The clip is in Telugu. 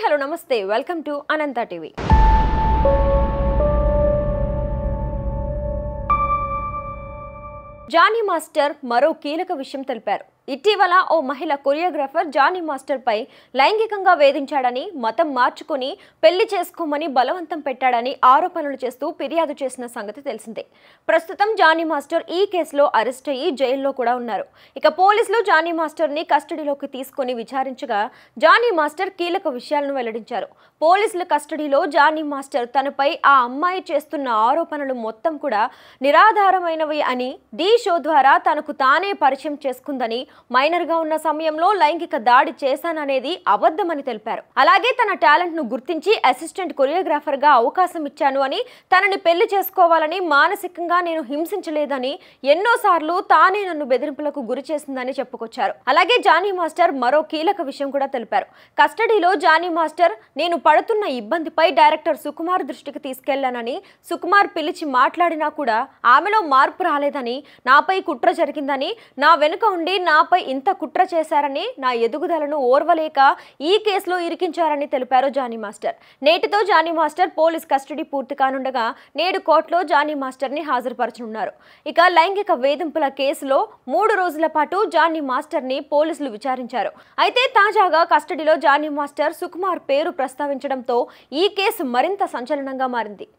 హలో నమస్తే welcome to Anantha TV. Jani master మరో కీలక విషయం తెలిపారు. ఇటీవల ఓ మహిళ కొరియోగ్రాఫర్ జానీ మాస్టర్ పై లైంగికంగా వేధించాడని, మతం మార్చుకుని పెళ్లి చేసుకోమని బలవంతం పెట్టాడని ఆరోపణలు చేస్తూ ఫిర్యాదు చేసిన సంగతి తెలిసిందే. ప్రస్తుతం జానీ మాస్టర్ ఈ కేసులో అరెస్ట్ అయ్యి జైల్లో కూడా ఉన్నారు. ఇక పోలీసులు జానీ మాస్టర్ ని కస్టడీలోకి తీసుకుని విచారించగా జానీ మాస్టర్ కీలక విషయాలను వెల్లడించారు. పోలీసుల కస్టడీలో జానీ మాస్టర్ తనపై ఆ అమ్మాయి చేస్తున్న ఆరోపణలు మొత్తం కూడా నిరాధారమైనవి అని, ఢీ షో ద్వారా తనకు తానే పరిచయం చేసుకుందని, మైనర్ గా ఉన్న సమయంలో లైంగిక దాడి చేశాననేది అబద్ధమని తెలిపారు. అలాగే తన టాలెంట్ ను గుర్తించి అసిస్టెంట్ కొరియోగ్రాఫర్ గా అవకాశం ఇచ్చాను అని, తనని పెళ్లి చేసుకోవాలని మానసికంగా నేను హింసించలేదని, ఎన్నోసార్లు తానే నన్ను బెదిరింపులకు గురి చేసిందని చెప్పుకొచ్చారు. అలాగే జానీ మాస్టర్ మరో కీలక విషయం కూడా తెలిపారు. కస్టడీలో జానీ మాస్టర్ నేను పడుతున్న ఇబ్బందిపై డైరెక్టర్ సుకుమార్ దృష్టికి తీసుకెళ్లానని, సుకుమార్ పిలిచి మాట్లాడినా కూడా ఆమెలో మార్పు రాలేదని, నాపై కుట్ర జరిగిందని, నా వెనుక ఉండి నాపై ఇంత కుట్ర చేశారని, నా ఎదుగుదలను ఓర్వలేక ఈ కేసులో ఇరికించారని తెలిపారు జానీ మాస్టర్. నేటితో జానీ మాస్టర్ పోలీస్ కస్టడీ పూర్తి కానుండగా నేడు కోర్టులో జానీ మాస్టర్ ని హాజరుపరచనున్నారు. ఇక లైంగిక వేధింపుల కేసులో 3 రోజుల పాటు జానీ మాస్టర్ ని పోలీసులు విచారించారు. అయితే తాజాగా కస్టడీలో జానీ మాస్టర్ సుకుమార్ పేరు ప్రస్తావించడంతో ఈ కేసు మరింత సంచలనంగా మారింది.